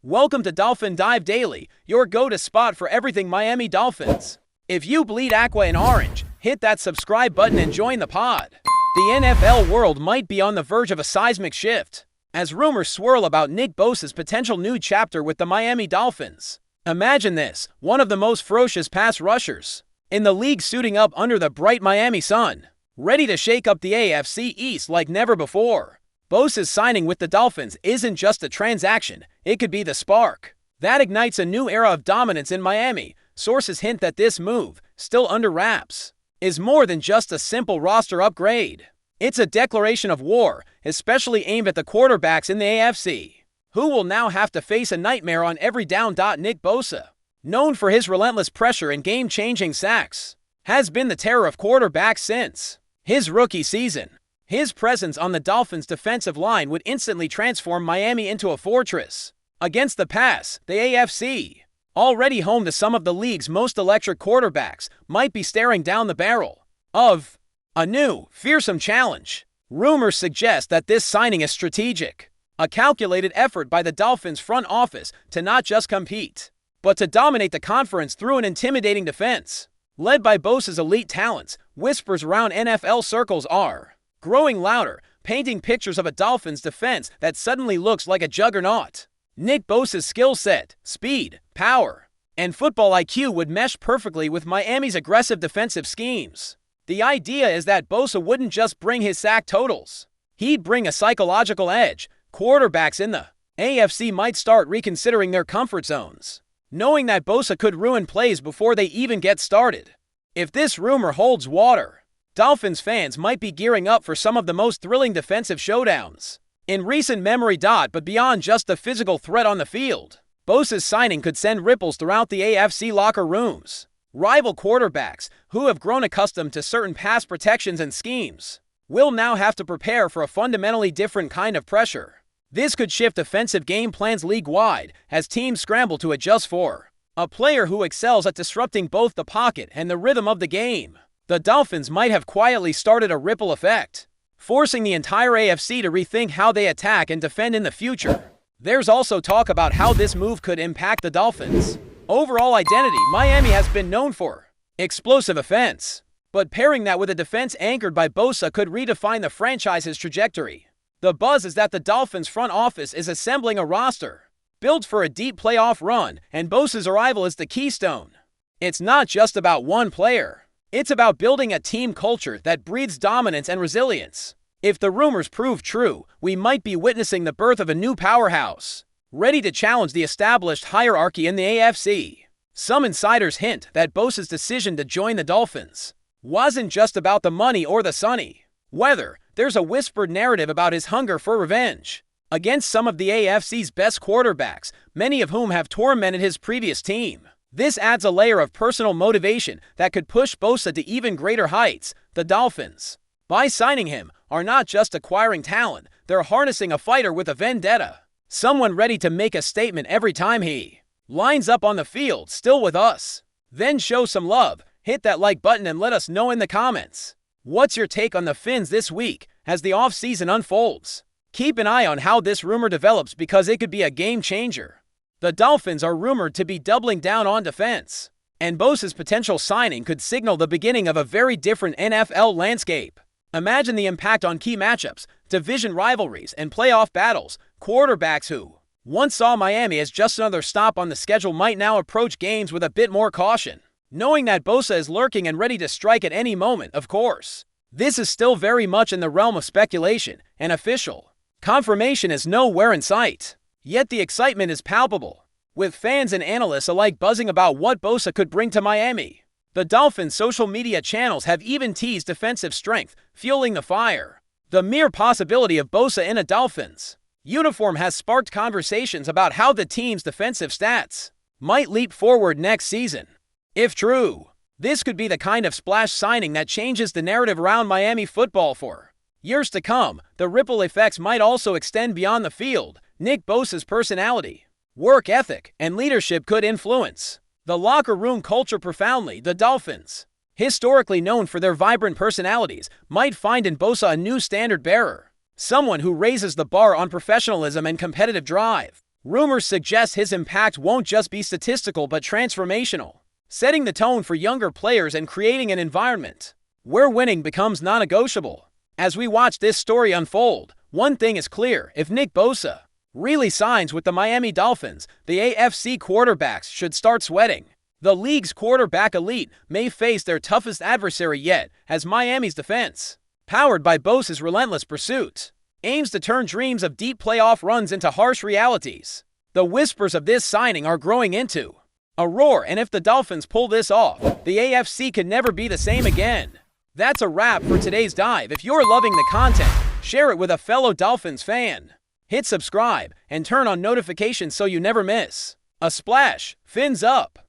Welcome to Dolphin Dive Daily, your go-to spot for everything Miami Dolphins. If you bleed aqua and orange, hit that subscribe button and join the pod. The NFL world might be on the verge of a seismic shift, as rumors swirl about Nick Bosa's potential new chapter with the Miami Dolphins. Imagine this, one of the most ferocious pass rushers in the league suiting up under the bright Miami sun, ready to shake up the AFC East like never before. Bosa's signing with the Dolphins isn't just a transaction, it could be the spark that ignites a new era of dominance in Miami. Sources hint that this move, still under wraps, is more than just a simple roster upgrade. It's a declaration of war, especially aimed at the quarterbacks in the AFC, who will now have to face a nightmare on every down. Nick Bosa, known for his relentless pressure and game-changing sacks, has been the terror of quarterbacks since his rookie season. His presence on the Dolphins' defensive line would instantly transform Miami into a fortress against the pass. The AFC, already home to some of the league's most electric quarterbacks, might be staring down the barrel of a new, fearsome challenge. Rumors suggest that this signing is strategic, a calculated effort by the Dolphins' front office to not just compete, but to dominate the conference through an intimidating defense. Led by Bosa's elite talents, whispers around NFL circles are growing louder, painting pictures of a Dolphins defense that suddenly looks like a juggernaut. Nick Bosa's skill set, speed, power, and football IQ would mesh perfectly with Miami's aggressive defensive schemes. The idea is that Bosa wouldn't just bring his sack totals, he'd bring a psychological edge. Quarterbacks in the AFC might start reconsidering their comfort zones, knowing that Bosa could ruin plays before they even get started. If this rumor holds water, Dolphins fans might be gearing up for some of the most thrilling defensive showdowns in recent memory. But beyond just the physical threat on the field, Bosa's signing could send ripples throughout the AFC locker rooms. Rival quarterbacks, who have grown accustomed to certain pass protections and schemes, will now have to prepare for a fundamentally different kind of pressure. This could shift offensive game plans league-wide as teams scramble to adjust for a player who excels at disrupting both the pocket and the rhythm of the game. The Dolphins might have quietly started a ripple effect, forcing the entire AFC to rethink how they attack and defend in the future. There's also talk about how this move could impact the Dolphins' overall identity. Miami has been known for explosive offense, but pairing that with a defense anchored by Bosa could redefine the franchise's trajectory. The buzz is that the Dolphins' front office is assembling a roster built for a deep playoff run, and Bosa's arrival is the keystone. It's not just about one player. It's about building a team culture that breathes dominance and resilience. If the rumors prove true, we might be witnessing the birth of a new powerhouse, ready to challenge the established hierarchy in the AFC. Some insiders hint that Bosa's decision to join the Dolphins wasn't just about the money or the sunny weather. There's a whispered narrative about his hunger for revenge against some of the AFC's best quarterbacks, many of whom have tormented his previous team. This adds a layer of personal motivation that could push Bosa to even greater heights. The Dolphins, by signing him, are not just acquiring talent, they're harnessing a fighter with a vendetta. Someone ready to make a statement every time he lines up on the field. Still with us? Then show some love, hit that like button and let us know in the comments. What's your take on the Fins this week as the offseason unfolds? Keep an eye on how this rumor develops because it could be a game changer. The Dolphins are rumored to be doubling down on defense, and Bosa's potential signing could signal the beginning of a very different NFL landscape. Imagine the impact on key matchups, division rivalries, and playoff battles. Quarterbacks who once saw Miami as just another stop on the schedule might now approach games with a bit more caution, knowing that Bosa is lurking and ready to strike at any moment. Of course, this is still very much in the realm of speculation, and official confirmation is nowhere in sight. Yet the excitement is palpable, with fans and analysts alike buzzing about what Bosa could bring to Miami. The Dolphins' social media channels have even teased defensive strength, fueling the fire. The mere possibility of Bosa in a Dolphins uniform has sparked conversations about how the team's defensive stats might leap forward next season. If true, this could be the kind of splash signing that changes the narrative around Miami football for years to come. The ripple effects might also extend beyond the field. Nick Bosa's personality, work ethic, and leadership could influence the locker room culture profoundly. The Dolphins, historically known for their vibrant personalities, might find in Bosa a new standard bearer, someone who raises the bar on professionalism and competitive drive. Rumors suggest his impact won't just be statistical but transformational, setting the tone for younger players and creating an environment where winning becomes non-negotiable. As we watch this story unfold, one thing is clear: if Nick BOSA really signs with the Miami Dolphins, the AFC quarterbacks should start sweating. The league's quarterback elite may face their toughest adversary yet, as Miami's defense, powered by BOSA's relentless pursuit, aims to turn dreams of deep playoff runs into harsh realities. The whispers of this signing are growing into a roar, and if the Dolphins pull this off, the AFC could never be the same again. That's a wrap for today's dive. If you're loving the content, share it with a fellow Dolphins fan. Hit subscribe and turn on notifications so you never miss a splash. Fins up!